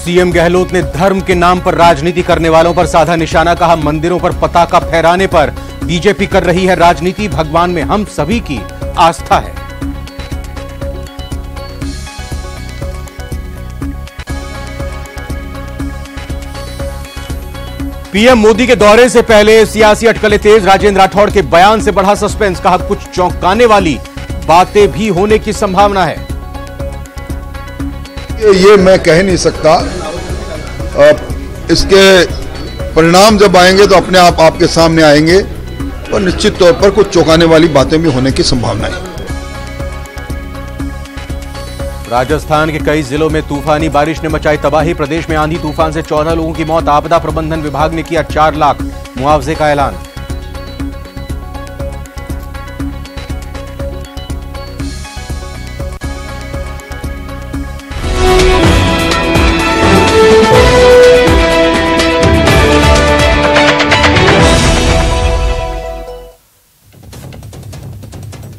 CM Gehlot ने धर्म के नाम पर राजनीति करने वालों पर साधा निशाना, कहा मंदिरों पर पताका फहराने पर बीजेपी कर रही है राजनीति, भगवान में हम सभी की आस्था है। पीएम मोदी के दौरे से पहले सियासी अटकलें तेज, राजेंद्र राठौड़ के बयान से बढ़ा सस्पेंस, कहा कुछ चौंकाने वाली बातें भी होने की संभावना है। ये मैं कह नहीं सकता, इसके परिणाम जब आएंगे तो अपने आप आपके सामने आएंगे, और निश्चित तौर पर कुछ चौंकाने वाली बातें भी होने की संभावना है। राजस्थान के कई जिलों में तूफानी बारिश ने मचाई तबाही, प्रदेश में आंधी तूफान से 14 लोगों की मौत, आपदा प्रबंधन विभाग ने किया 4 लाख मुआवजे का ऐलान।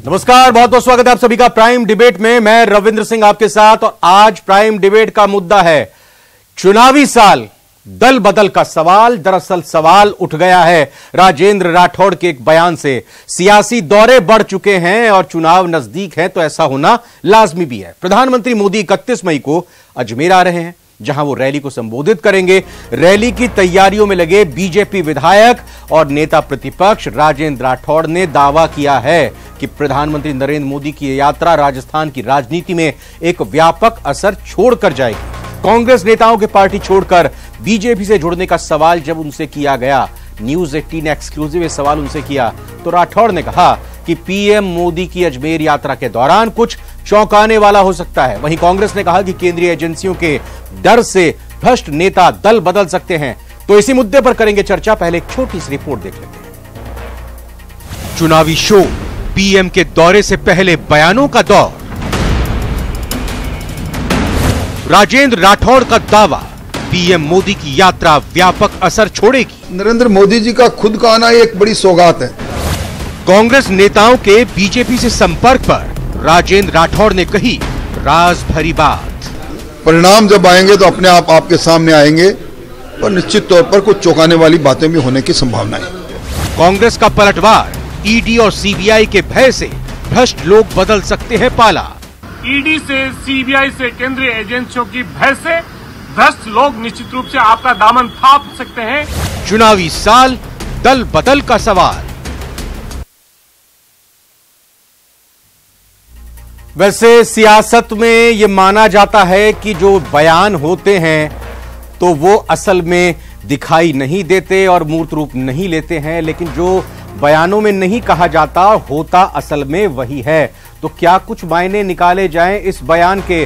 नमस्कार, बहुत बहुत स्वागत है आप सभी का प्राइम डिबेट में। मैं रविंद्र सिंह आपके साथ, और आज प्राइम डिबेट का मुद्दा है चुनावी साल, दल बदल का सवाल। दरअसल सवाल उठ गया है राजेंद्र राठौड़ के एक बयान से। सियासी दौरे बढ़ चुके हैं और चुनाव नजदीक है, तो ऐसा होना लाजमी भी है। प्रधानमंत्री मोदी 31 मई को अजमेर आ रहे हैं, जहां वो रैली को संबोधित करेंगे। रैली की तैयारियों में लगे बीजेपी विधायक और नेता प्रतिपक्ष राजेंद्र राठौड़ ने दावा किया है कि प्रधानमंत्री नरेंद्र मोदी की यात्रा राजस्थान की राजनीति में एक व्यापक असर छोड़कर जाएगी। कांग्रेस नेताओं के पार्टी छोड़कर बीजेपी से जुड़ने का सवाल जब उनसे किया गया, न्यूज 18 ने एक्सक्लूसिव सवाल उनसे किया, तो राठौड़ ने कहा कि पीएम मोदी की अजमेर यात्रा के दौरान कुछ चौंकाने वाला हो सकता है। वहीं कांग्रेस ने कहा कि केंद्रीय एजेंसियों के डर से भ्रष्ट नेता दल बदल सकते हैं। तो इसी मुद्दे पर करेंगे चर्चा। पहले एक छोटी सी रिपोर्ट देख लेते हैं। चुनावी शो, पीएम के दौरे से पहले बयानों का दौर। राजेंद्र राठौड़ का दावा, पीएम मोदी की यात्रा व्यापक असर छोड़ेगी। नरेंद्र मोदी जी का खुद का आना एक बड़ी सौगात है। कांग्रेस नेताओं के बीजेपी से संपर्क पर राजेंद्र राठौड़ ने कही राज भरी बात। परिणाम जब आएंगे तो अपने आप आपके सामने आएंगे, और निश्चित तौर पर कुछ चौंकाने वाली बातें भी होने की संभावना है। कांग्रेस का पलटवार, ईडी और सीबीआई के भय से भ्रष्ट लोग बदल सकते हैं पाला। ईडी से, सीबीआई से, केंद्रीय एजेंसियों की भय से भ्रष्ट लोग निश्चित रूप से आपका दामन थाप सकते हैं। चुनावी साल, दल बदल का सवाल। वैसे सियासत में यह माना जाता है कि जो बयान होते हैं तो वो असल में दिखाई नहीं देते और मूर्त रूप नहीं लेते हैं, लेकिन जो बयानों में नहीं कहा जाता होता असल में वही है। तो क्या कुछ मायने निकाले जाएं इस बयान के,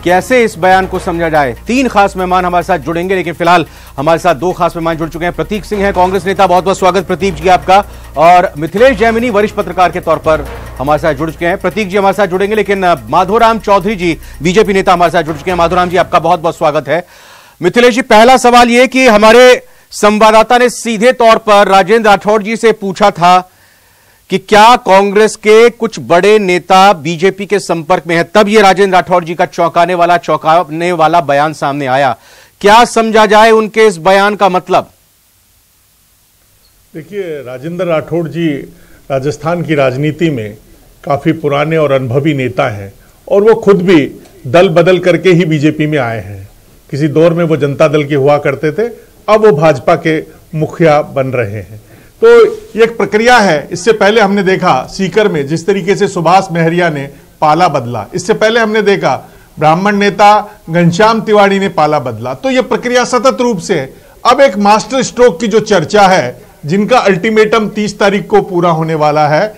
कैसे इस बयान को समझा जाए? 3 खास मेहमान हमारे साथ जुड़ेंगे, लेकिन फिलहाल हमारे साथ 2 खास मेहमान जुड़ चुके हैं। प्रतीक सिंह हैं, कांग्रेस नेता, बहुत बहुत स्वागत प्रतीक जी आपका। और मिथिलेश जैमिनी वरिष्ठ पत्रकार के तौर पर हमारे साथ जुड़ चुके हैं। प्रतीक जी हमारे साथ जुड़ेंगे, लेकिन माधोराम चौधरी जी बीजेपी नेता हमारे साथ जुड़ चुके हैं। माधोराम जी आपका बहुत बहुत स्वागत है। मिथिलेश जी, पहला सवाल यह कि हमारे संवाददाता ने सीधे तौर पर राजेंद्र राठौड़ जी से पूछा था कि क्या कांग्रेस के कुछ बड़े नेता बीजेपी के संपर्क में है, तब ये राजेंद्र राठौड़ जी का चौंकाने वाला बयान सामने आया। क्या समझा जाए उनके इस बयान का मतलब? देखिए, राजेंद्र राठौड़ जी राजस्थान की राजनीति में काफी पुराने और अनुभवी नेता हैं, और वो खुद भी दल बदल करके ही बीजेपी में आए हैं। किसी दौर में वो जनता दल के हुआ करते थे, अब वो भाजपा के मुखिया बन रहे हैं। तो ये एक प्रक्रिया है। इससे पहले हमने देखा सीकर में जिस तरीके से सुभाष महरिया ने पाला बदला, इससे पहले हमने देखा ब्राह्मण नेता घनश्याम तिवारी ने पाला बदला। तो ये प्रक्रिया सतत रूप से है। अब एक मास्टर स्ट्रोक की जो चर्चा है, जिनका अल्टीमेटम 30 तारीख को पूरा होने वाला है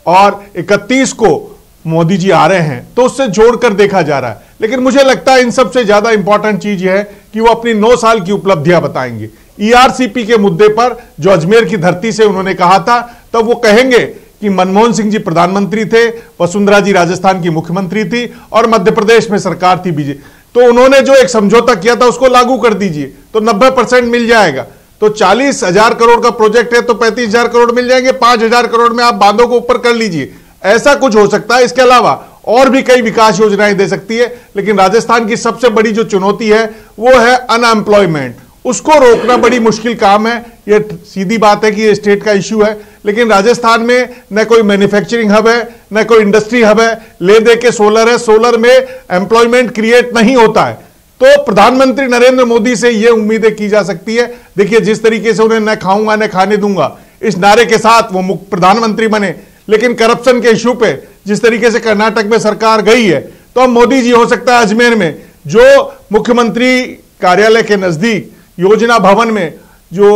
और 31 को मोदी जी आ रहे हैं, तो उससे जोड़कर देखा जा रहा है। लेकिन मुझे लगता है इन सबसे ज्यादा इंपॉर्टेंट चीज यह है कि वो अपनी 9 साल की उपलब्धियां बताएंगे। ईआरसीपी के मुद्दे पर जो अजमेर की धरती से उन्होंने कहा था, तब वो कहेंगे कि मनमोहन सिंह जी प्रधानमंत्री थे, वसुंधरा जी राजस्थान की मुख्यमंत्री थी, और मध्य प्रदेश में सरकार थी बीजेपी। तो उन्होंने जो एक समझौता किया था उसको लागू कर दीजिए, तो 90% मिल जाएगा। तो 40,000 करोड़ का प्रोजेक्ट है तो 35,000 करोड़ मिल जाएंगे, 5,000 करोड़ में आप बांधों को ऊपर कर लीजिए। ऐसा कुछ हो सकता है। इसके अलावा और भी कई विकास योजनाएं दे सकती है। लेकिन राजस्थान की सबसे बड़ी जो चुनौती है वो है अनएम्प्लॉयमेंट। उसको रोकना बड़ी मुश्किल काम है। ये सीधी बात है कि ये स्टेट का इश्यू है, लेकिन राजस्थान में न कोई मैन्युफैक्चरिंग हब है, न कोई इंडस्ट्री हब है। ले दे के सोलर है, सोलर में एम्प्लॉयमेंट क्रिएट नहीं होता है। तो प्रधानमंत्री नरेंद्र मोदी से यह उम्मीदें की जा सकती है। देखिए, जिस तरीके से उन्हें न खाऊंगा न खाने दूंगा इस नारे के साथ वो प्रधानमंत्री बने, लेकिन करप्शन के इश्यू पे जिस तरीके से कर्नाटक में सरकार गई है, तो अब मोदी जी हो सकता है अजमेर में जो मुख्यमंत्री कार्यालय के नजदीक योजना भवन में जो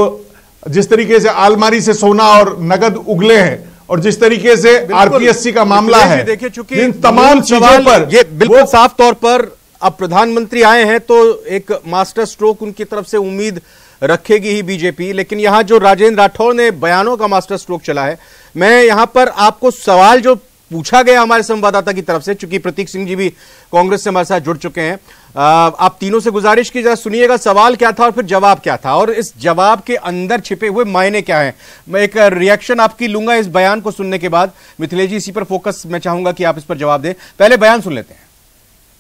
जिस तरीके से अलमारी से सोना और नगद उगले हैं और जिस तरीके से आरपीएससी का मामला है, देखिए चूंकि इन तमाम चीजों पर ये बिल्कुल साफ तौर पर अब प्रधानमंत्री आए हैं तो एक मास्टर स्ट्रोक उनकी तरफ से उम्मीद रखेगी ही बीजेपी। लेकिन यहां जो राजेंद्र राठौड़ ने बयानों का मास्टर स्ट्रोक चला है, मैं यहां पर आपको सवाल जो पूछा गया हमारे संवाददाता की तरफ से, चूंकि प्रतीक सिंह जी भी कांग्रेस से हमारे साथ जुड़ चुके हैं, आप तीनों से गुजारिश की, जरा सुनिएगा सवाल क्या था और फिर जवाब क्या था और इस जवाब के अंदर छिपे हुए मायने क्या हैं। मैं एक रिएक्शन आपकी लूंगा इस बयान को सुनने के बाद। मिथिलेश जी, इसी पर फोकस मैं चाहूंगा कि आप इस पर जवाब दें। पहले बयान सुन लेते हैं।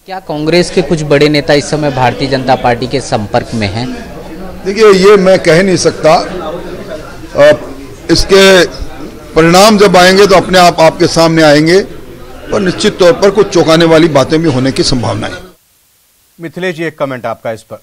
क्या कांग्रेस के कुछ बड़े नेता इस समय भारतीय जनता पार्टी के संपर्क में हैं? देखिए, ये मैं कह नहीं सकता। इसके परिणाम जब आएंगे तो अपने आप आपके सामने आएंगे, पर निश्चित तौर पर कुछ चौंकाने वाली बातें भी होने की संभावना है। मिथिलेश जी, एक कमेंट आपका इस पर।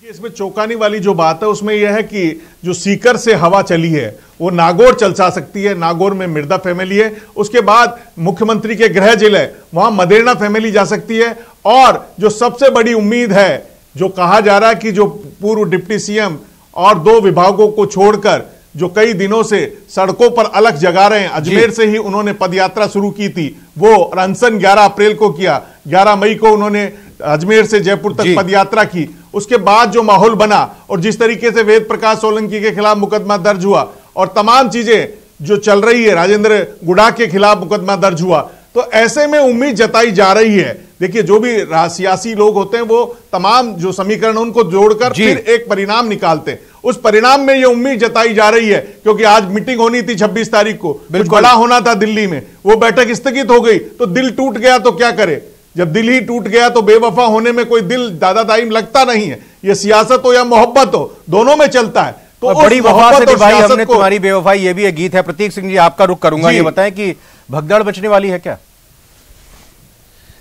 इसमें चौंकाने वाली जो बात है उसमें यह है कि जो सीकर से हवा चली है वो नागौर चल जा सकती है। नागौर में मिर्जा फैमिली है, उसके बाद मुख्यमंत्री के गृह जिले वहां मदेरणा फैमिली जा सकती है। और जो सबसे बड़ी उम्मीद है, जो कहा जा रहा है कि जो पूर्व डिप्टी सीएम और 2 विभागों को छोड़कर जो कई दिनों से सड़कों पर अलग जगा रहे हैं, अजमेर से ही उन्होंने पदयात्रा शुरू की थी, वो अनशन 11 अप्रैल को किया, 11 मई को उन्होंने अजमेर से जयपुर तक पदयात्रा की। उसके बाद जो माहौल बना और जिस तरीके से वेद प्रकाश सोलंकी के खिलाफ मुकदमा दर्ज हुआ और तमाम चीजें जो चल रही है, राजेंद्र गुडा के खिलाफ मुकदमा दर्ज हुआ, तो ऐसे में उम्मीद जताई जा रही है। देखिए, जो भी सियासी लोग होते हैं वो तमाम जो समीकरण उनको जोड़कर फिर एक परिणाम निकालते हैं। उस परिणाम में ये उम्मीद जताई जा रही है, क्योंकि आज मीटिंग होनी थी 26 तारीख को, कुछ बड़ा होना था दिल्ली में, वो बैठक स्थगित हो गई। तो दिल टूट गया तो क्या करे? जब दिल ही टूट गया तो बेवफा होने में कोई दिल ज्यादा टाइम लगता नहीं है। ये सियासत हो या मोहब्बत हो, दोनों में चलता है। तो बड़ी वफा से भाई हमने तुम्हारी बेवफाई, ये भी एक गीत है। प्रतीक सिंह जी, आपका रुख करूंगा, ये बताएं कि भगदड़ बचने वाली है क्या?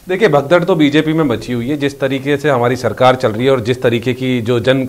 देखिए, भगदड़ तो बीजेपी में मची हुई है। जिस तरीके से हमारी सरकार चल रही है और जिस तरीके की जो जन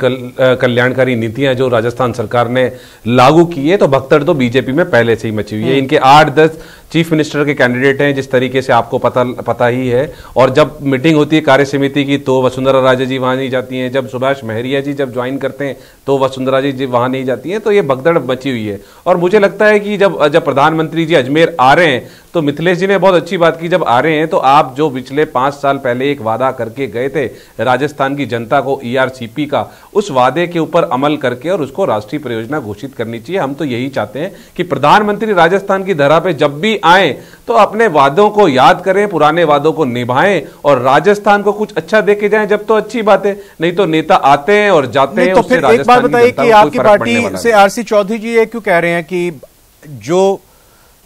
कल्याणकारी नीतियां जो राजस्थान सरकार ने लागू की है, तो भगदड़ तो बीजेपी में पहले से ही मची हुई है। इनके 8-10 चीफ मिनिस्टर के कैंडिडेट हैं, जिस तरीके से आपको पता ही है। और जब मीटिंग होती है कार्य समिति की तो वसुंधरा राजे जी वहां नहीं जाती हैं, जब सुभाष महरिया जी जब ज्वाइन करते हैं तो वसुंधरा जी वहां नहीं जाती हैं। तो ये भगदड़ मची हुई है। और मुझे लगता है कि जब प्रधानमंत्री जी अजमेर आ रहे हैं, तो मिथिलेश जी ने बहुत अच्छी बात की, जब आ रहे हैं तो आप जो पिछले 5 साल पहले एक वादा करके गए थे राजस्थान की जनता को ERCP का, उस वादे के ऊपर अमल करके और उसको राष्ट्रीय परियोजना घोषित करनी चाहिए। हम तो यही चाहते हैं कि प्रधानमंत्री राजस्थान की धरा पे जब भी आए तो अपने वादों को याद करें, पुराने वादों को निभाएं और राजस्थान को कुछ अच्छा देके जाएं। जब तो अच्छी बात है, नहीं तो नेता आते हैं और जाते हैं। तो फिर एक बात बताइए कि आपकी पार्टी से RC चौधरी जी ये क्यों कह रहे हैं कि जो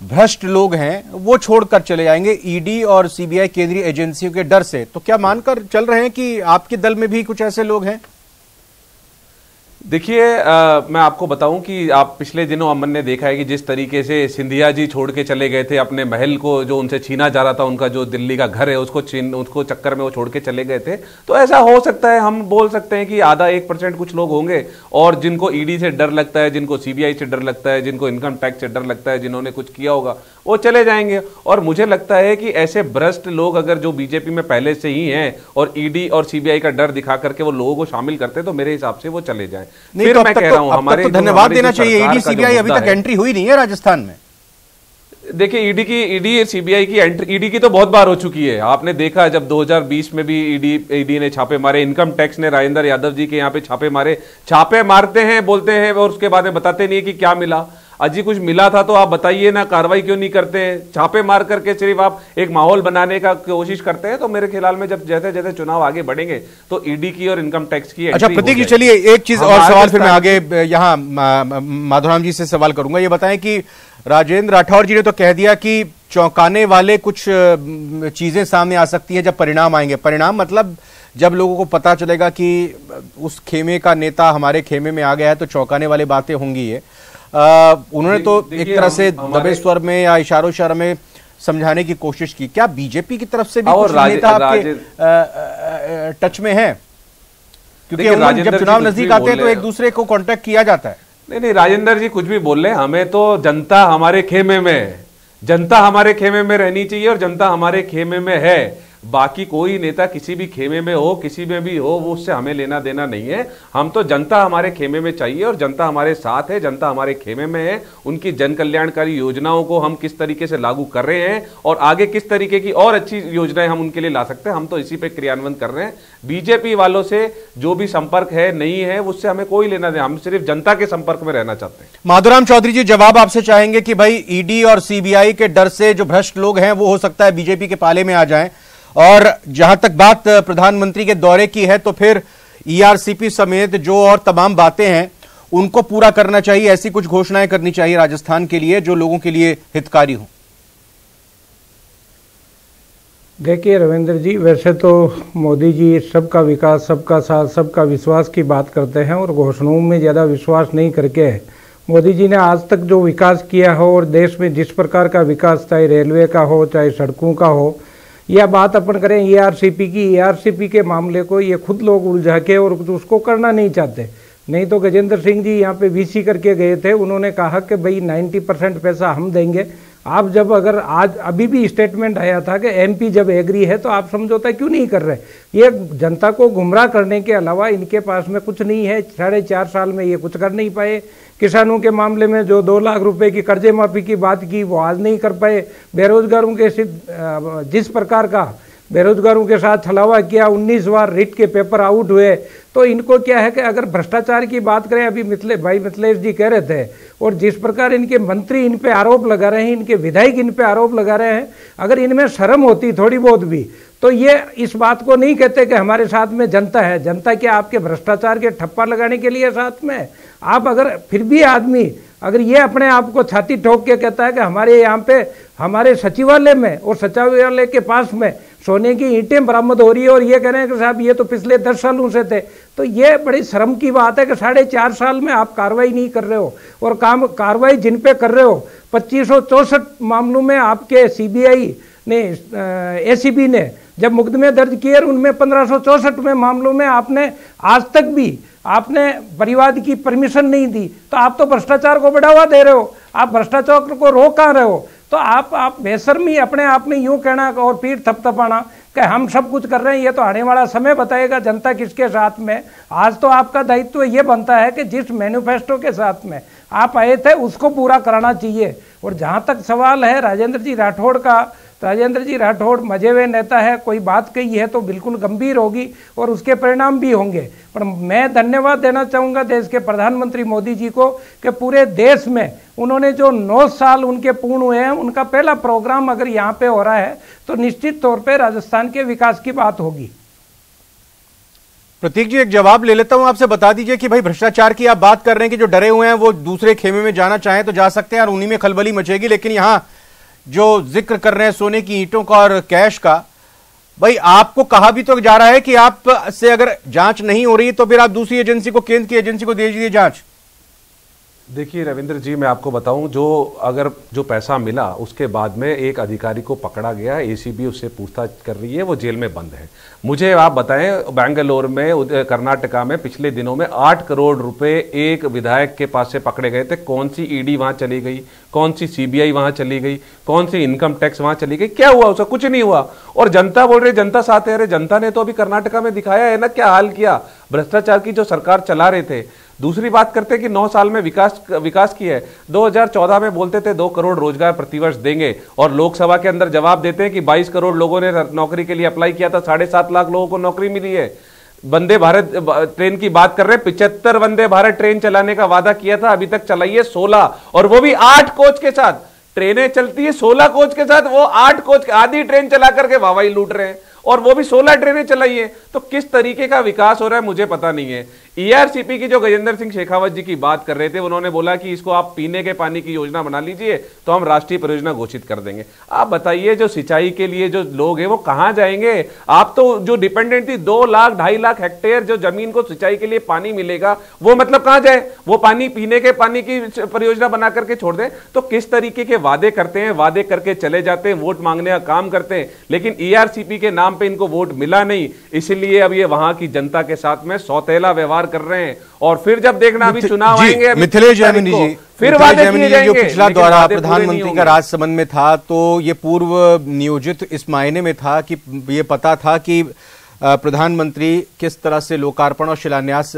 भ्रष्ट लोग हैं वो छोड़कर चले जाएंगे ईडी और CBI केंद्रीय एजेंसियों के डर से? तो क्या मानकर चल रहे हैं कि आपके दल में भी कुछ ऐसे लोग हैं? देखिए, मैं आपको बताऊं कि आप पिछले दिनों अमन ने देखा है कि जिस तरीके से सिंधिया जी छोड़ के चले गए थे अपने महल को, जो उनसे छीना जा रहा था, उनका जो दिल्ली का घर है उसको चक्कर में वो छोड़ के चले गए थे। तो ऐसा हो सकता है, हम बोल सकते हैं कि आधा 1% कुछ लोग होंगे और जिनको ईडी से डर लगता है, जिनको CBI से डर लगता है, जिनको इनकम टैक्स से डर लगता है, जिन्होंने कुछ किया होगा वो चले जाएंगे। और मुझे लगता है कि ऐसे भ्रष्ट लोग अगर जो बीजेपी में पहले से ही हैं और ईडी और CBI का डर दिखा करके वो लोगों को शामिल करते हैं, तो मेरे हिसाब से वो चले जाएं। नहीं, तो मैं कह रहा हूं हमारे तो धन्यवाद देना चाहिए। ईडी CBI अभी तक एंट्री हुई नहीं है राजस्थान में। देखिए, ईडी CBI की एंट्री, ईडी की तो बहुत बार हो चुकी है। आपने देखा जब 2020 में भी ईडी ने छापे मारे, इनकम टैक्स ने राजेंद्र यादव जी के यहाँ पे छापे मारे। छापे मारते हैं, बोलते हैं और उसके बाद में बताते नहीं है कि क्या मिला। अजी कुछ मिला था तो आप बताइए ना, कार्रवाई क्यों नहीं करते? छापे मार करके सिर्फ आप एक माहौल बनाने का कोशिश करते हैं। तो मेरे ख्याल में जब जैसे जैसे चुनाव आगे बढ़ेंगे तो ईडी की और इनकम टैक्स की। अच्छा प्रतीक जी, चलिए एक चीज और सवाल फिर मैं आगे यहाँ माधवराम जी से सवाल करूंगा। ये बताएं कि राजेंद्र राठौर जी ने तो कह दिया कि चौंकाने वाले कुछ चीजें सामने आ सकती हैं जब परिणाम आएंगे। परिणाम मतलब जब लोगों को पता चलेगा कि उस खेमे का नेता हमारे खेमे में आ गया है तो चौंकाने वाली बातें होंगी। ये उन्होंने तो एक तरह से दबे स्वर में या इशारों इशारे में समझाने की कोशिश की। क्या बीजेपी की तरफ से भी कुछ नेता आपके टच में है? क्योंकि जब चुनाव नजदीक आते हैं तो एक दूसरे को कांटेक्ट किया जाता है। नहीं, राजेंद्र जी कुछ भी बोल रहे हैं, हमें तो जनता हमारे खेमे में है, जनता हमारे खेमे में रहनी चाहिए और जनता हमारे खेमे में है। बाकी कोई नेता किसी भी खेमे में हो, किसी में भी हो, वो उससे हमें लेना देना नहीं है। हम तो जनता हमारे खेमे में चाहिए और जनता हमारे साथ है, जनता हमारे खेमे में है। उनकी जन कल्याणकारी योजनाओं को हम किस तरीके से लागू कर रहे हैं और आगे किस तरीके की और अच्छी योजनाएं हम उनके लिए ला सकते हैं, हम तो इसी पे क्रियान्वयन कर रहे हैं। बीजेपी वालों से जो भी संपर्क है नहीं है उससे हमें कोई लेना देना, हम सिर्फ जनता के संपर्क में रहना चाहते हैं। माधुराम चौधरी जी, जवाब आपसे चाहेंगे कि भाई ईडी और सीबीआई के डर से जो भ्रष्ट लोग हैं वो हो सकता है बीजेपी के पाले में आ जाएं, और जहां तक बात प्रधानमंत्री के दौरे की है तो फिर ईआरसीपी समेत जो और तमाम बातें हैं उनको पूरा करना चाहिए, ऐसी कुछ घोषणाएं करनी चाहिए राजस्थान के लिए जो लोगों के लिए हितकारी हो। देखिए रविंद्र जी, वैसे तो मोदी जी सबका विकास, सबका साथ, सबका विश्वास की बात करते हैं और घोषणाओं में ज़्यादा विश्वास नहीं करके मोदी जी ने आज तक जो विकास किया हो और देश में जिस प्रकार का विकास, चाहे रेलवे का हो चाहे सड़कों का हो, यह बात अपन करें ईआरसीपी की, ईआरसीपी के मामले को ये खुद लोग उलझा के और उसको करना नहीं चाहते। नहीं तो गजेंद्र सिंह जी यहाँ पे वीसी करके गए थे, उन्होंने कहा कि भाई 90% पैसा हम देंगे। आप जब अगर आज अभी भी स्टेटमेंट आया था कि एमपी जब एग्री है तो आप समझौता क्यों नहीं कर रहे? ये जनता को गुमराह करने के अलावा इनके पास में कुछ नहीं है। 4.5 साल में ये कुछ कर नहीं पाए। किसानों के मामले में जो 2 लाख रुपए की कर्जे माफी की बात की वो आज नहीं कर पाए। बेरोजगारों के जिस प्रकार का बेरोजगारों के साथ छलावा किया, 19 बार रिट के पेपर आउट हुए, तो इनको क्या है कि अगर भ्रष्टाचार की बात करें, अभी मिथिलेश जी कह रहे थे, और जिस प्रकार इनके मंत्री इन पे आरोप लगा रहे हैं, इनके विधायक इन पे आरोप लगा रहे हैं, अगर इनमें शर्म होती थोड़ी बहुत भी तो ये इस बात को नहीं कहते कि हमारे साथ में जनता है। जनता क्या आपके भ्रष्टाचार के ठप्पा लगाने के लिए साथ में? आप अगर फिर भी आदमी अगर ये अपने आप को छाती ठोक के कहता है कि हमारे यहाँ पे हमारे सचिवालय में और सचिवालय के पास में सोने की ईंटें बरामद हो रही है और ये कह रहे हैं कि साहब ये तो पिछले 10 सालों से थे, तो ये बड़ी शर्म की बात है कि 4.5 साल में आप कार्रवाई नहीं कर रहे हो। और कार्रवाई जिन पे कर रहे हो, 2564 मामलों में आपके सीबीआई ने, एसीबी ने जब मुकदमे दर्ज किए, उनमें 1564 मामलों में आपने आज तक भी आपने परिवाद की परमिशन नहीं दी। तो आप तो भ्रष्टाचार को बढ़ावा दे रहे हो, आप भ्रष्टाचार को रोक कहाँ रहे हो? तो आप बेशर्मी अपने आप में यूं कहना और पीठ थपथपाना कि हम सब कुछ कर रहे हैं, ये तो आने वाला समय बताएगा जनता किसके साथ में। आज तो आपका दायित्व ये बनता है कि जिस मैनिफेस्टो के साथ में आप आए थे उसको पूरा कराना चाहिए। और जहां तक सवाल है राजेंद्र जी राठौड़ का, राजेंद्र जी राठौड़ मजे हुए नेता है, कोई बात कही है तो बिल्कुल गंभीर होगी और उसके परिणाम भी होंगे। पर मैं धन्यवाद देना चाहूँगा देश के प्रधानमंत्री मोदी जी को कि पूरे देश में उन्होंने जो 9 साल उनके पूर्ण हुए हैं, उनका पहला प्रोग्राम अगर यहाँ पे हो रहा है तो निश्चित तौर पे राजस्थान के विकास की बात होगी। प्रतीक जी, एक जवाब ले लेता हूं आपसे। बता दीजिए कि भाई भ्रष्टाचार की आप बात कर रहे हैं कि जो डरे हुए हैं वो दूसरे खेमे में जाना चाहें तो जा सकते हैं और उन्हीं में खलबली मचेगी, लेकिन यहां जो जिक्र कर रहे हैं सोने की ईंटों का और कैश का, भाई आपको कहा भी तो जा रहा है कि आप से अगर जांच नहीं हो रही तो फिर आप दूसरी एजेंसी को, केंद्र की एजेंसी को दे दीजिए जांच। देखिए रविंद्र जी, मैं आपको बताऊं, जो पैसा मिला उसके बाद में एक अधिकारी को पकड़ा गया, एसीबी उससे पूछताछ कर रही है, वो जेल में बंद है। मुझे आप बताएं, बेंगलोर में, कर्नाटका में पिछले दिनों में 8 करोड़ रुपए एक विधायक के पास से पकड़े गए थे। कौन सी ईडी वहां चली गई, कौन सी सीबीआई वहां चली गई, कौन सी इनकम टैक्स वहां चली गई, क्या हुआ? उसका कुछ नहीं हुआ। और जनता बोल रही है जनता साथ है। अरे जनता ने तो अभी कर्नाटका में दिखाया है ना क्या हाल किया, भ्रष्टाचार की जो सरकार चला रहे थे। दूसरी बात करते हैं कि 9 साल में विकास किया है। 2014 में बोलते थे 2 करोड़ रोजगार प्रतिवर्ष देंगे और लोकसभा के अंदर जवाब देते हैं कि 22 करोड़ लोगों ने नौकरी के लिए अप्लाई किया था, 7.5 लाख लोगों को नौकरी मिली है। वंदे भारत ट्रेन की बात कर रहे हैं, 75 वंदे भारत ट्रेन चलाने का वादा किया था, अभी तक चलाई है 16, और वो भी 8 कोच के साथ। ट्रेनें चलती है 16 कोच के साथ, वो 8 कोच, आधी ट्रेन चला करके वाहवाही लूट रहे हैं और वो भी 16 ट्रेनें चलाई है। तो किस तरीके का विकास हो रहा है मुझे पता नहीं है। ईआरसीपी की जो गजेंद्र सिंह शेखावत जी की बात कर रहे थे, उन्होंने बोला कि इसको आप पीने के पानी की योजना बना लीजिए तो हम राष्ट्रीय परियोजना घोषित कर देंगे। आप बताइए, जो सिंचाई के लिए जो लोग हैं वो कहां जाएंगे? आप तो जो डिपेंडेंट थी 2 लाख 2.5 लाख हेक्टेयर जो जमीन को सिंचाई के लिए पानी मिलेगा, वो मतलब कहां जाए? वो पानी पीने के पानी की परियोजना बना करके छोड़ दें। तो किस तरीके के वादे करते हैं, वादे करके चले जाते हैं, वोट मांगने का काम करते हैं, लेकिन ईआरसीपी के नाम पे इनको वोट मिला नहीं, इसलिए अब ये वहां की जनता के साथ में सौतेला व्यवहार कर रहे हैं। और फिर जब देखना अभी चुनाव आएंगे, मिथिलेश जैमिनी जी, फिर वादे किए जाएंगे। जो पिछला दौरा प्रधानमंत्री का राजसमंद में था, तो ये पूर्व नियोजित इस मायने में था कि ये पता था कि प्रधानमंत्री किस तरह से लोकार्पण और शिलान्यास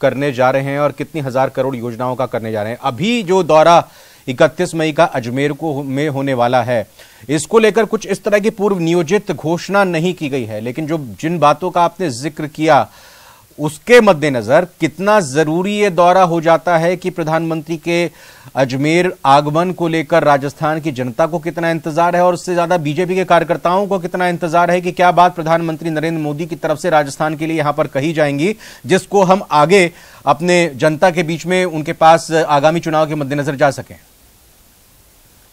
करने जा रहे हैं और कितनी हजार करोड़ योजनाओं का करने जा रहे हैं। अभी जो दौरा 31 मई का अजमेर को में होने वाला है, इसको लेकर कुछ इस तरह की पूर्व नियोजित घोषणा नहीं की गई है, लेकिन जो जिन बातों का आपने जिक्र किया उसके मद्देनजर कितना जरूरी ये दौरा हो जाता है कि प्रधानमंत्री के अजमेर आगमन को लेकर राजस्थान की जनता को कितना इंतजार है और उससे ज्यादा बीजेपी के कार्यकर्ताओं को कितना इंतजार है कि क्या बात प्रधानमंत्री नरेंद्र मोदी की तरफ से राजस्थान के लिए यहां पर कही जाएंगी, जिसको हम आगे अपने जनता के बीच में उनके पास आगामी चुनाव के मद्देनजर जा सकें।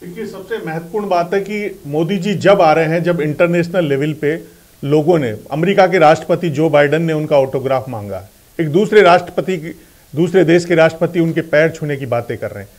देखिए, सबसे महत्वपूर्ण बात है कि मोदी जी जब आ रहे हैं, जब इंटरनेशनल लेवल पे लोगों ने, अमेरिका के राष्ट्रपति जो बाइडेन ने उनका ऑटोग्राफ मांगा, एक दूसरे देश के राष्ट्रपति उनके पैर छूने की बातें कर रहे हैं,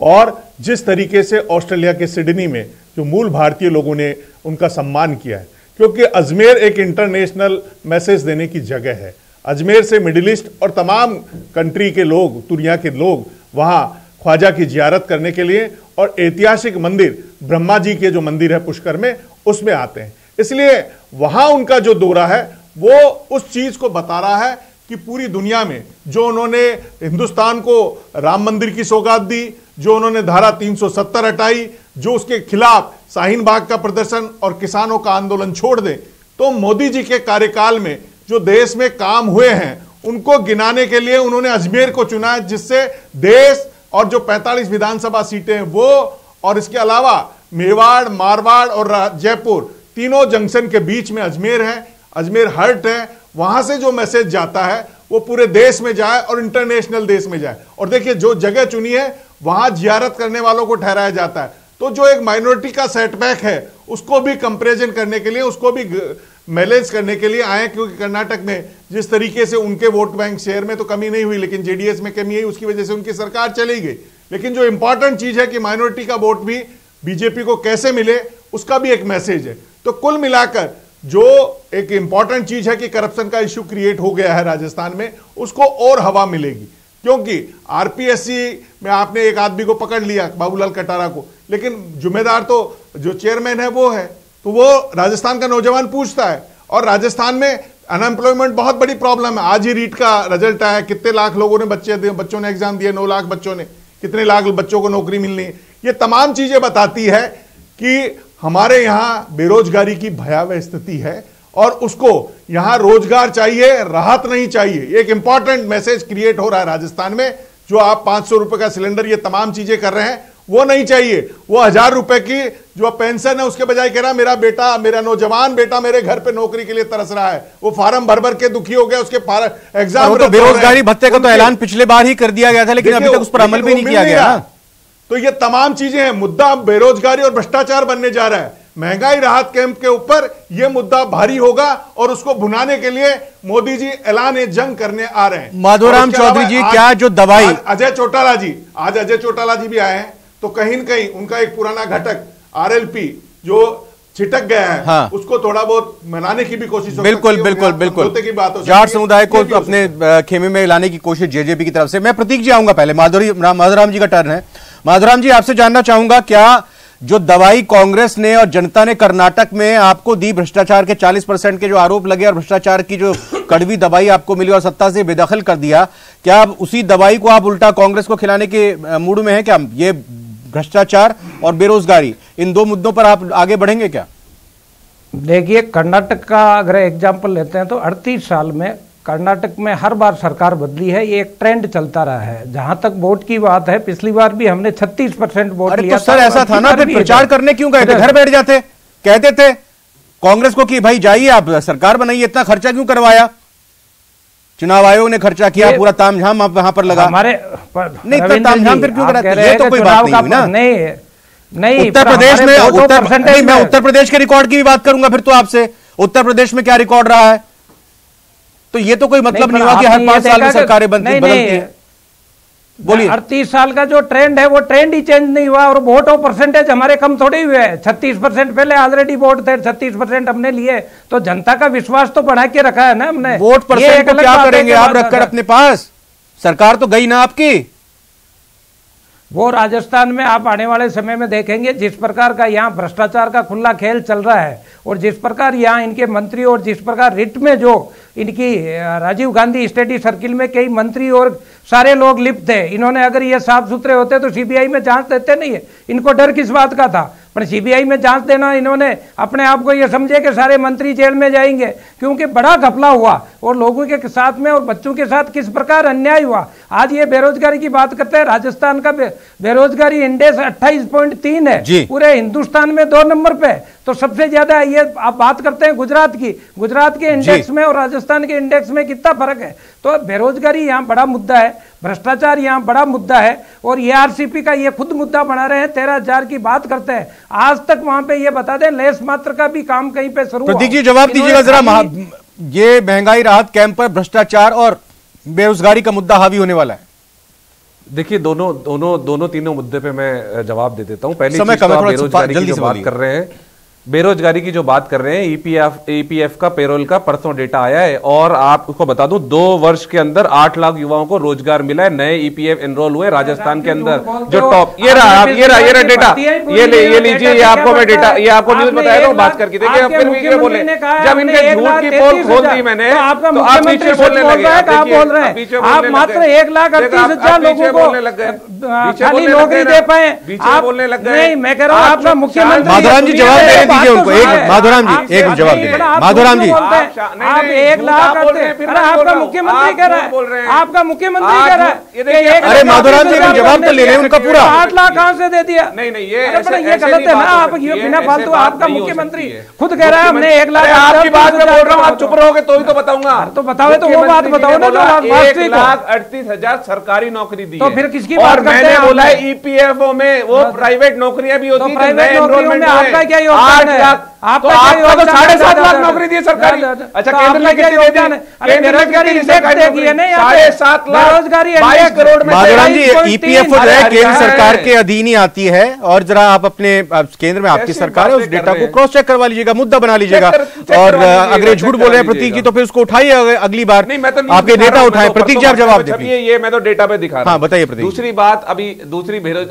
और जिस तरीके से ऑस्ट्रेलिया के सिडनी में जो मूल भारतीय लोगों ने उनका सम्मान किया है, क्योंकि अजमेर एक इंटरनेशनल मैसेज देने की जगह है। अजमेर से मिडिल ईस्ट और तमाम कंट्री के लोग, दुनिया के लोग वहां ख्वाजा की जियारत करने के लिए और ऐतिहासिक मंदिर ब्रह्मा जी के जो मंदिर है पुष्कर में, उसमें आते हैं। इसलिए वहां उनका जो दौरा है वो उस चीज को बता रहा है कि पूरी दुनिया में जो उन्होंने हिंदुस्तान को राम मंदिर की सौगात दी, जो उन्होंने धारा 370 हटाई, जो उसके खिलाफ शाहीन बाग का प्रदर्शन और किसानों का आंदोलन छोड़ दे, तो मोदी जी के कार्यकाल में जो देश में काम हुए हैं उनको गिनाने के लिए उन्होंने अजमेर को चुना है, जिससे देश और जो 45 विधानसभा सीटें हैं वो, और इसके अलावा मेवाड़, मारवाड़ और जयपुर, तीनों जंक्शन के बीच में अजमेर है, अजमेर हर्ट है। वहां से जो मैसेज जाता है वो पूरे देश में जाए और इंटरनेशनल देश में जाए। और देखिए, जो जगह चुनी है वहां जियारत करने वालों को ठहराया जाता है, तो जो एक माइनॉरिटी का सेटबैक है उसको भी कंपैरिजन करने के लिए, उसको भी मैनेज करने के लिए आए, क्योंकि कर्नाटक में जिस तरीके से उनके वोट बैंक शेयर में तो कमी नहीं हुई, लेकिन जेडीएस में कमी आई, उसकी वजह से उनकी सरकार चली गई। लेकिन जो इंपॉर्टेंट चीज है कि माइनॉरिटी का वोट भी बीजेपी को कैसे मिले, उसका भी एक मैसेज है। तो कुल मिलाकर जो एक इंपॉर्टेंट चीज है कि करप्शन का इश्यू क्रिएट हो गया है राजस्थान में, उसको और हवा मिलेगी, क्योंकि आरपीएससी में आपने एक आदमी को पकड़ लिया, बाबूलाल कटारा को, लेकिन जिम्मेदार तो जो चेयरमैन है वो है, तो वो राजस्थान का नौजवान पूछता है। और राजस्थान में अनएम्प्लॉयमेंट बहुत बड़ी प्रॉब्लम है। आज ही रीट का रिजल्ट आया, कितने लाख लोगों ने बच्चों ने एग्जाम दिए, 9 लाख बच्चों ने, कितने लाख बच्चों को नौकरी मिलनी है। ये तमाम चीजें बताती है कि हमारे यहां बेरोजगारी की भयावह स्थिति है और उसको यहां रोजगार चाहिए, राहत नहीं चाहिए। एक इंपॉर्टेंट मैसेज क्रिएट हो रहा है राजस्थान में। जो आप 500 रुपए का सिलेंडर, ये तमाम चीजें कर रहे हैं, वो नहीं चाहिए। वो 1000 रुपए की जो पेंशन है उसके बजाय कह रहा मेरा बेटा, मेरा नौजवान बेटा मेरे घर पे नौकरी के लिए तरस रहा है, वो फार्म भर भर के दुखी हो गया, उसके एग्जाम। तो बेरोजगारी भत्ते का तो ऐलान पिछले बार ही कर दिया गया था, लेकिन अभी तक उस पर अमल भी नहीं किया गया। तो ये तमाम चीजें हैं। मुद्दा बेरोजगारी और भ्रष्टाचार बनने जा रहा है। महंगाई राहत कैंप के ऊपर यह मुद्दा भारी होगा और उसको भुनाने के लिए मोदी जी ऐलान जंग करने आ रहे हैं। माधोराम चौधरी जी, क्या जो दवाई अजय चौटाला जी, आज अजय चौटाला जी भी आए हैं, तो कहीं न कहीं उनका एक पुराना घटक आरएलपी जो छिटक गया है, हाँ, उसको थोड़ा बहुत मनाने की भी कोशिश। बिल्कुल बिल्कुल बिल्कुल, जाट समुदाय को अपने खेमे में लाने की कोशिश जेजेपी की तरफ से। मैं प्रतीक जी आऊंगा, पहले माधोराम जी का टर्न है। माधोराम जी, आपसे जानना चाहूंगा, क्या जो दवाई कांग्रेस ने और जनता ने कर्नाटक में आपको दी, भ्रष्टाचार के 40% के जो आरोप लगे और भ्रष्टाचार की जो कड़वी दवाई आपको मिली और सत्ता से बेदखल कर दिया, क्या अब उसी दवाई को आप उल्टा कांग्रेस को खिलाने के मूड में है क्या? ये भ्रष्टाचार और बेरोजगारी, इन दो मुद्दों पर आप आगे बढ़ेंगे क्या? देखिए, कर्नाटक का अगर एग्जाम्पल लेते हैं तो 38 साल में कर्नाटक में हर बार सरकार बदली है, ये एक ट्रेंड चलता रहा है। जहां तक वोट की बात है, पिछली बार भी हमने 36% वोट लिया। तो सर ऐसा था ना, फिर प्रचार करने क्यों गए थे? घर बैठ जाते, कहते थे कांग्रेस को कि भाई जाइए आप सरकार बनाइए, इतना खर्चा क्यों करवाया? चुनाव आयोग ने खर्चा किया, पूरा तामझाम आप वहां पर लगा। हमारे नहीं, इतना तामझाम फिर क्यों कराते? ये तो कोई बात नहीं हुई ना। नहीं, उत्तर प्रदेश में मैं उत्तर प्रदेश के रिकॉर्ड की भी बात करूंगा फिर तो आपसे। उत्तर प्रदेश में क्या रिकॉर्ड रहा है? तो ये तो कोई मतलब नहीं हुआ कि हर 5 साल में सरकारें बदलती हैं। बोलिए। 38 साल का जो ट्रेंड है वो ट्रेंड ही चेंज नहीं हुआ, और वोट और परसेंटेज हमारे कम थोड़े हुए हैं। 36% पहले ऑलरेडी वोट थे, 36% हमने लिए, तो जनता का विश्वास तो बढ़ा के रखा है ना हमने। वोट परसेंट को क्या करेंगे आप रखकर अपने पास? सरकार तो गई ना आपकी। वो राजस्थान में आप आने वाले समय में देखेंगे जिस प्रकार का यहाँ भ्रष्टाचार का खुला खेल चल रहा है, और जिस प्रकार यहाँ इनके मंत्री, और जिस प्रकार रिट में जो इनकी राजीव गांधी स्टडी सर्किल में कई मंत्री और सारे लोग लिप्त थे, इन्होंने अगर ये साफ सुथरे होते तो सीबीआई में जांच देते नहीं है। इनको डर किस बात का था? पर सीबीआई में जांच देना, इन्होंने अपने आप को ये समझे कि सारे मंत्री जेल में जाएंगे, क्योंकि बड़ा घपला हुआ और लोगों के साथ में और बच्चों के साथ किस प्रकार अन्याय हुआ। आज ये बेरोजगारी की बात करते हैं, राजस्थान का बेरोजगारी इंडेक्स 28.3 है, पूरे हिंदुस्तान में 2 नंबर पे। तो सबसे ज्यादा ये आप बात करते हैं गुजरात की, गुजरात के इंडेक्स में और राजस्थान के इंडेक्स में कितना फर्क है। तो बेरोजगारी यहाँ बड़ा मुद्दा है, भ्रष्टाचार यहाँ बड़ा मुद्दा है, और ये आरसीपी का ये खुद मुद्दा बना रहे हैं। 13,000 की बात करते हैं, आज तक वहां पे ये बता दें लेस मात्र का भी काम कहीं पे शुरू। प्रतीक जी जवाब दीजिएगा जरा, ये महंगाई राहत कैंप पर भ्रष्टाचार और बेरोजगारी का मुद्दा हावी होने वाला है। देखिए दोनों तीनों मुद्दे पे मैं जवाब दे देता हूं। पहली चीज तो आप बेरोजगारी की जो बात कर रहे हैं, बेरोजगारी की जो बात कर रहे हैं, ईपीएफ का पेरोल का परसों डेटा आया है, और आपको बता दूं 2 वर्ष के अंदर 8 लाख युवाओं को रोजगार मिला है। नए ईपीएफ एनरोल हुए राजस्थान के अंदर। जो टॉप ये रहा डेटा, ये लीजिए, ये आपको मैं डेटा, ये आपको न्यूज बताया था बात करके। देखिए आप फिर भी बोले, जब इनके झूठ की पोल खोल दी मैंने तो आप पीछे बोलने लगे। आप मात्र 1,38,000 लोगों को खाली नौकरी दे पाए, आप बोलने लग गए। नहीं, मैं कह रहा हूँ आपका मुख्यमंत्री। माधुराम जी जवाब दे दीजिए उनको। एक माधुराम जी एक जवाब दीजिए। माधुराम जी आप 1 लाख करते हैं, अरे आपका मुख्यमंत्री कह रहा है, आपका मुख्यमंत्री कह रहा है। अरे माधुराम जी जवाब तो ले रहे हैं उनका पूरा। 8 लाख कहां से दे दिया? नहीं ये गलत है ना। आप ये बिना फालतू, आपका मुख्यमंत्री खुद कह रहा है हमने 1 लाख। आपकी बात में बोल रहा हूँ, आप चुप रहोगे तो ही तो बताऊंगा। तो बताओ, तो वो बात बताओ ना जो वास्तविक। 1,38,000 सरकारी नौकरी दी, तो फिर किसकी बात करते हैं? मैंने बोला है ईपीएफओ में वो प्राइवेट नौकरियां भी होती है, प्राइवेट नौकरियों में आपका क्या योगदान है? आपका तो 7.5 लाख नौकरी दी सरकारी। अच्छा केंद्र ने कितनी दे दी? बेरोजगारी इंडेक्स देखिए ना, 7.5 लाख, बेरोजगारी 22 करोड़ में। माधुराम जी ईपीएफओ जो है केंद्र सरकार के अधीन ही आती है, और जरा आप अपने केंद्र में आपकी सरकार है, उस डेटा को क्रॉस चेक करवा लीजिएगा, मुद्दा बना लीजिएगा। और अगर झूठ बोल रहे हैं प्रतीक जी तो फिर उसको उठाइए अगली बार, आपके नेता उठाए। प्रतीक जी आप जवाब दीजिए। ये मैं तो डेटा पे दिखा रहा हूं। बताइए प्रतीक। दूसरी बात,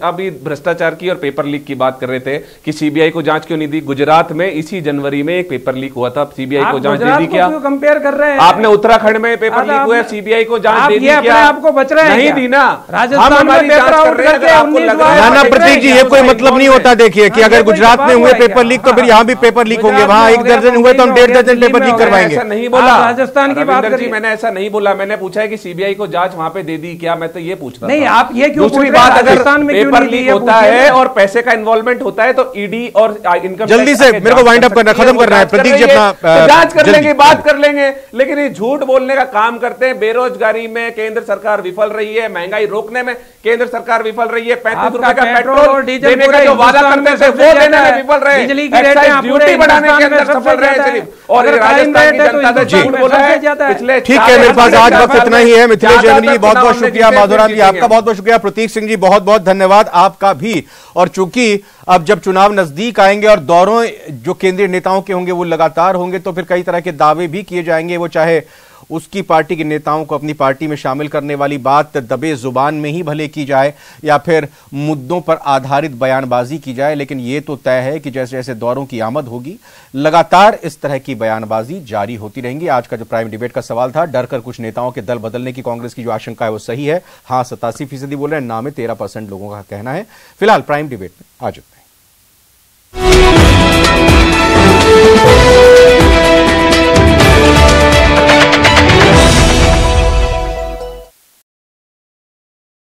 अभी भ्रष्टाचार की और पेपर लीक की बात कर रहे थे कि सीबीआई को जांच क्यों नहीं दी। गुजरात में इसी जनवरी में एक पेपर लीक हुआ था, सीबीआई को जांच दे दी क्या? कंपेयर कर रहे हैं आपने उत्तराखंड में पेपर लीक हुआ है, सीबीआई को जांच दे दी क्या? आपको बच रहे हैं नहीं दी ना। राजस्थान में पेपर आउट करके आपको लग रहा है ना प्रतीक जी, ये कोई मतलब नहीं होता। देखिए कि अगर गुजरात में हुए पेपर लीक तो फिर यहाँ भी पेपर लीक होंगे, वहां 1 दर्जन हुए तो हम 1.5 दर्जन पेपर लीक करवाएंगे। नहीं बोला राजस्थान की बात जी, मैंने ऐसा नहीं बोला। मैंने पूछा है कि सीबीआई को जांच वहां पे दे दी क्या, मैं तो ये पूछ रहा नहीं। आप ये क्यों? दूसरी बात, अगर पेपर लीक होता है और पैसे का इन्वॉल्वमेंट होता है तो ईडी और इनकम जल्दी से मेरे को वाइंड अप करना, खत्म करना है। प्रतीक जी अपना जांच कर लेंगे, बात कर लेंगे, लेकिन ये झूठ बोलने का काम करते हैं। बेरोजगारी में केंद्र सरकार विफल रही है, महंगाई रोकने में केंद्र सरकार विफल रही है, 35 रुपए का पेट्रोल देने का जो वादा करते थे वो देने में विफल रहे, बिजली की रेटें ड्यूटी बढ़ाने के अंदर सफल रहे सिर्फ, और राजस्थान की जनता ने झूठ बोला है पिछले। ठीक है, मेरे पास आज वक्त इतना ही है। मिथिलेश जैमिनी जी बहुत बहुत शुक्रिया, माधुराम जी आपका बहुत बहुत शुक्रिया, प्रतीक सिंह जी बहुत बहुत धन्यवाद आपका भी। और चूंकि अब जब चुनाव नजदीक आएंगे और दौरों जो केंद्रीय नेताओं के होंगे वो लगातार होंगे, तो फिर कई तरह के दावे भी किए जाएंगे, वो चाहे उसकी पार्टी के नेताओं को अपनी पार्टी में शामिल करने वाली बात दबे जुबान में ही भले की जाए या फिर मुद्दों पर आधारित बयानबाजी की जाए, लेकिन यह तो तय है कि जैसे जैसे दौरों की आमद होगी लगातार इस तरह की बयानबाजी जारी होती रहेंगी। आज का जो प्राइम डिबेट का सवाल था, डर कर कुछ नेताओं के दल बदलने की कांग्रेस की जो आशंका है वो सही है। हाँ 87% बोल रहे हैं, ना में 13% लोगों का कहना है। फिलहाल प्राइम डिबेट में आज